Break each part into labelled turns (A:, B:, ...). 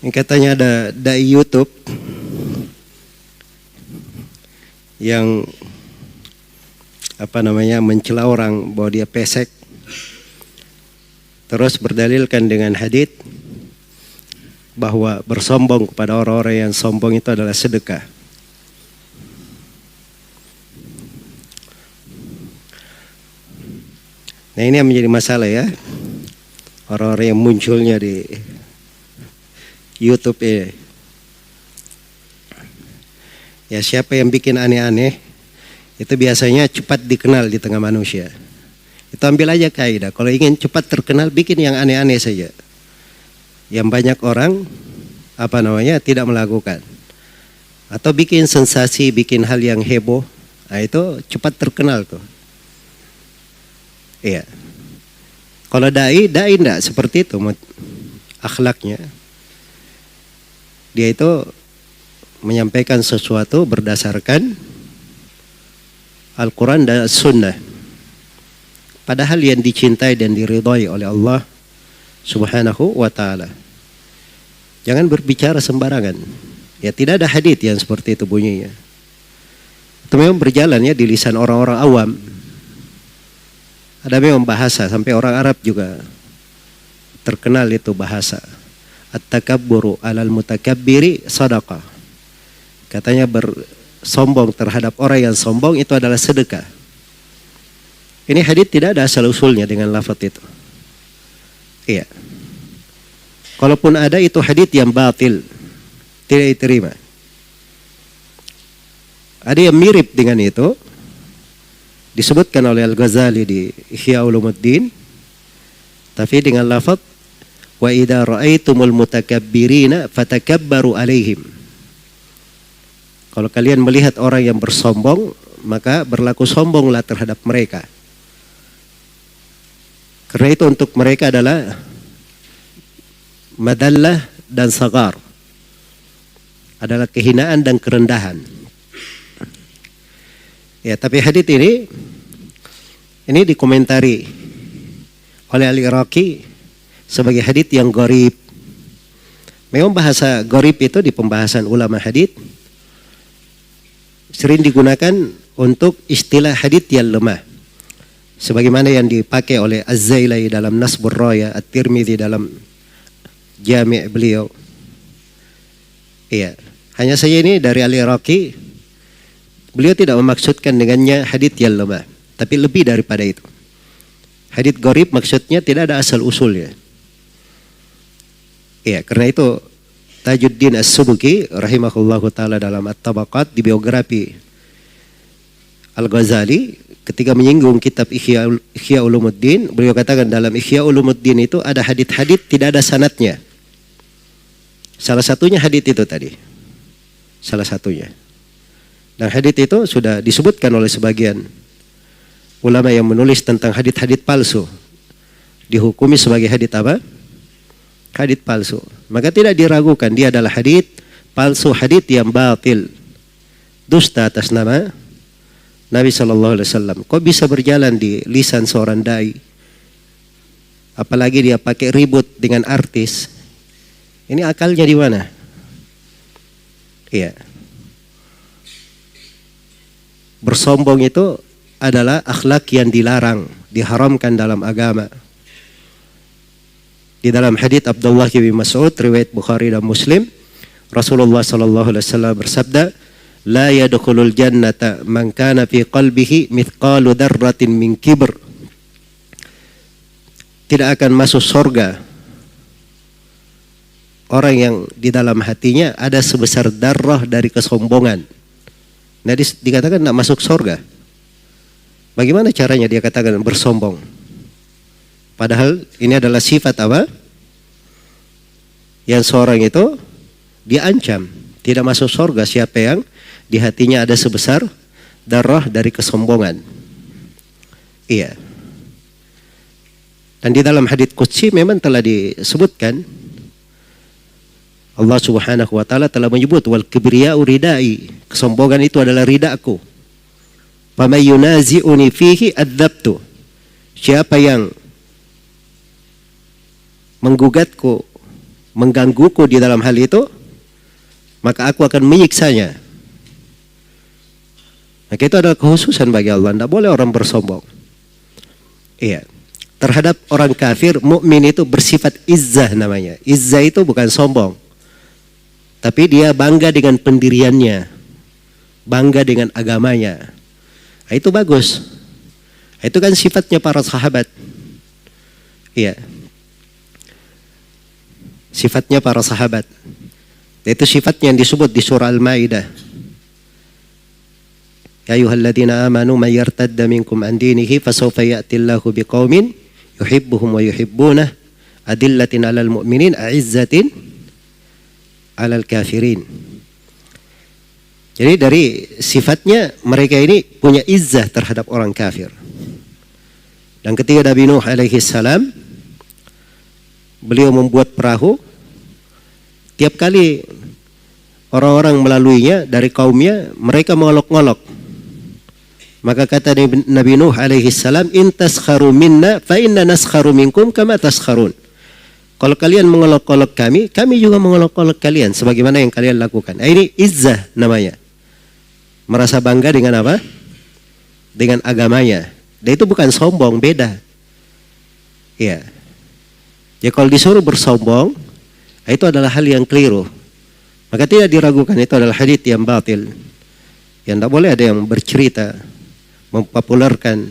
A: Ini katanya ada dai YouTube yang mencela orang bahwa dia pesek, terus berdalilkan dengan hadits bahwa bersombong kepada orang-orang yang sombong itu adalah sedekah. Nah, ini yang menjadi masalah ya, orang-orang yang munculnya di YouTube ini. Ya, siapa yang bikin aneh-aneh itu biasanya cepat dikenal di tengah manusia. Itu ambil aja kaidah, kalau ingin cepat terkenal bikin yang aneh-aneh saja, yang banyak orang tidak melakukan, atau bikin sensasi, bikin hal yang heboh. Nah, itu cepat terkenal tuh. Iya. Kalau dai enggak seperti itu akhlaknya. Dia itu menyampaikan sesuatu berdasarkan Al-Quran dan Sunnah. Padahal yang dicintai dan diridhai oleh Allah Subhanahu wa ta'ala. Jangan berbicara sembarangan. Ya, tidak ada hadits yang seperti itu bunyinya. Itu memang berjalan ya di lisan orang-orang awam. Ada memang bahasa, sampai orang Arab juga terkenal itu bahasa. At-takabburu alal mutakabbiri sadaqah. Katanya bersombong terhadap orang yang sombong itu adalah sedekah. Ini hadits tidak ada asal usulnya dengan lafaz itu. Iya. Kalaupun ada itu hadits yang batil, tidak diterima. Ada yang mirip dengan itu, disebutkan oleh Al-Ghazali di Ihya Ulumuddin, tapi dengan lafaz wa idza ra'aitumul mutakabbirina fatakabbaru alaihim. Kalau kalian melihat orang yang bersombong, maka berlaku sombonglah terhadap mereka. Karena itu untuk mereka adalah madallah dan sagar, adalah kehinaan dan kerendahan. Ya, tapi hadits ini dikomentari oleh Al-Iraqi sebagai hadits yang gharib. Memang bahasa gharib itu di pembahasan ulama hadits sering digunakan untuk istilah hadits yang lemah. Sebagaimana yang dipakai oleh Az-Zailai dalam Nasbur Raya, At-Tirmidzi dalam Jami' beliau. Iya, hanya saja ini dari Al-Iraqi, beliau tidak memaksudkan dengannya hadits yang lemah, tapi lebih daripada itu. Hadits gharib maksudnya tidak ada asal usulnya. Iya, karena itu Tajuddin As-Subki rahimahullahu taala dalam At-Tabaqat di biografi Al-Ghazali ketika menyinggung kitab Ihya Ulumuddin, beliau katakan dalam Ihya Ulumuddin itu ada hadits-hadits tidak ada sanadnya. Salah satunya hadits itu tadi. Salah satunya. Dan hadits itu sudah disebutkan oleh sebagian ulama yang menulis tentang hadits-hadits palsu. Dihukumi sebagai hadits apa? Hadits palsu. Maka tidak diragukan dia adalah hadits palsu, hadits yang batil. Dusta atas nama Nabi SAW. Kok bisa berjalan di lisan seorang dai? Apalagi dia pakai ribut dengan artis. Ini akalnya di mana? Iya. Bersombong itu adalah akhlak yang dilarang, diharamkan dalam agama. Di dalam hadits Abdullah bin Mas'ud riwayat Bukhari dan Muslim, Rasulullah SAW bersabda, "La yadkhulul jannata man kana fi qalbihi mithqalu dzarratin min kibr." Tidak akan masuk surga orang yang di dalam hatinya ada sebesar darah dari kesombongan. Nah, dikatakan tidak masuk surga. Bagaimana caranya dia katakan bersombong? Padahal ini adalah sifat apa? Yang seorang itu diancam tidak masuk surga siapa yang di hatinya ada sebesar darah dari kesombongan. Iya. Dan di dalam hadits qudsi memang telah disebutkan Allah Subhanahu wa taala telah menyebut wal kibriya'u ridai, kesombongan itu adalah ridaku. Faman yunazi'uni fihi adzabtu. Siapa yang menggugatku menggangguku di dalam hal itu, maka aku akan menyiksanya. Maka itu adalah kekhususan bagi Allah. Tidak boleh orang bersombong. Iya. Terhadap orang kafir, mukmin itu bersifat izzah namanya. Izzah itu bukan sombong, tapi dia bangga dengan pendiriannya, bangga dengan agamanya. Nah, itu bagus. Itu kan sifatnya para sahabat. Iya. Sifatnya para sahabat. Itu sifatnya yang disebut di surah Al-Maidah. Ya ayyuhalladzina amanu may yartadda minkum an dinihi fasawfa ya'tillahu biqaumin yuhibbuhum wa yuhibbunah adillatin 'alal mu'minin a'izzatin 'alal kafirin. Jadi dari sifatnya mereka ini punya izzah terhadap orang kafir. Dan ketika Nabi Nuh alaihi salam beliau membuat perahu, tiap kali orang-orang melaluinya dari kaumnya, mereka mengolok-ngolok. Maka kata Nabi Nuh alaihi salam, in taskharu minna fa inna naskharu minkum kama taskharun. Kalau kalian mengolok-olok kami, kami juga mengolok-olok kalian sebagaimana yang kalian lakukan. Ini izzah namanya. Merasa bangga dengan apa? Dengan agamanya. Dan itu bukan sombong, beda. Ya. Ya kalau disuruh bersombong, itu adalah hal yang keliru. Maka tidak diragukan, itu adalah hadits yang batil. Yang tidak boleh ada yang bercerita mempopulerkan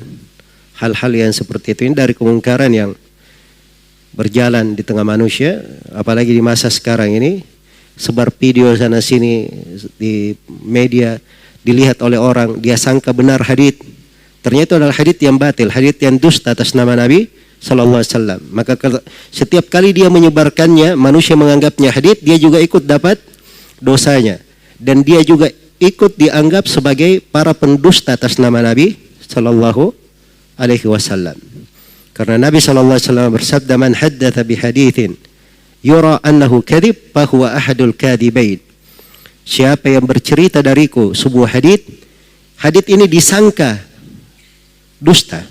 A: hal-hal yang seperti itu. Ini dari kemungkaran yang berjalan di tengah manusia, apalagi di masa sekarang ini, sebar video sana sini di media, dilihat oleh orang, dia sangka benar hadits, ternyata itu adalah hadits yang batil, hadits yang dusta atas nama Nabi sallallahu alaihi wasallam. Maka setiap kali dia menyebarkannya, manusia menganggapnya hadits, dia juga ikut dapat dosanya, dan dia juga ikut dianggap sebagai para pendusta atas nama Nabi sallallahu alaihi wasallam. Karena Nabi sallallahu alaihi wasallam bersabda, man haddatha bi haditsin yura annahu kadhib fa huwa ahadul kadibain. Siapa yang bercerita dariku sebuah hadits, hadits ini disangka dusta,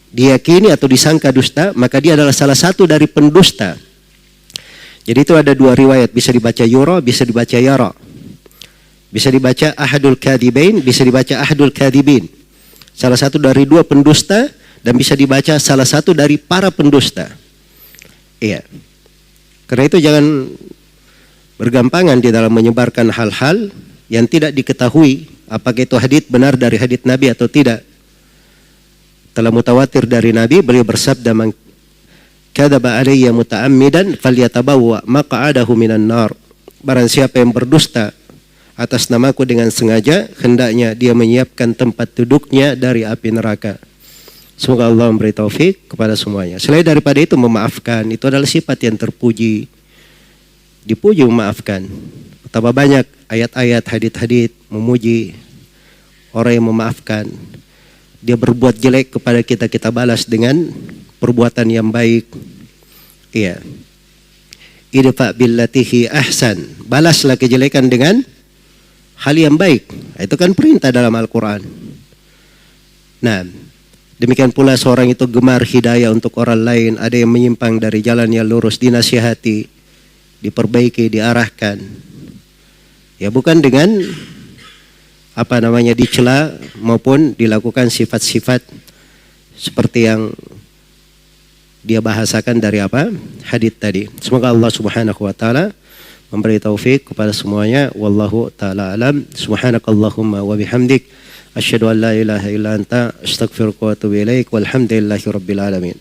A: diyakini atau disangka dusta, maka dia adalah salah satu dari pendusta. Jadi itu ada dua riwayat, bisa dibaca yura, bisa dibaca yara. Bisa dibaca ahadul kadibain, bisa dibaca ahadul kadibin. Salah satu dari dua pendusta, dan bisa dibaca salah satu dari para pendusta. Iya. Karena itu jangan bergampangan di dalam menyebarkan hal-hal yang tidak diketahui apakah itu hadits benar dari hadits Nabi atau tidak. Telah mutawatir dari Nabi, beliau bersabda, man kadzaba alayya muta'ammidan falyatabawwa maq'adahu minan nar. Barang siapa yang berdusta atas namaku dengan sengaja, hendaknya dia menyiapkan tempat duduknya dari api neraka. Semoga Allah memberi taufik kepada semuanya. Selain daripada itu, memaafkan itu adalah sifat yang terpuji. Dipuji memaafkan. Betapa banyak ayat-ayat hadits-hadits memuji orang yang memaafkan. Dia berbuat jelek kepada kita, kita balas dengan perbuatan yang baik. Iya. Idfa billatihi ahsan. Balaslah kejelekan dengan hal yang baik. Itu kan perintah dalam Al-Quran. Nah, demikian pula seorang itu gemar hidayah untuk orang lain. Ada yang menyimpang dari jalan yang lurus, dinasihati, diperbaiki, diarahkan. Ya bukan dengan dicela maupun dilakukan sifat-sifat seperti yang dia bahasakan dari hadits tadi. Semoga Allah Subhanahu wa taala memberi taufik kepada semuanya. Wallahu taala alam. Subhanakallahumma wa bihamdik asyhadu an la ilaha illa anta astaghfiruka wa atubu ilaik. Walhamdulillahirabbil alamin.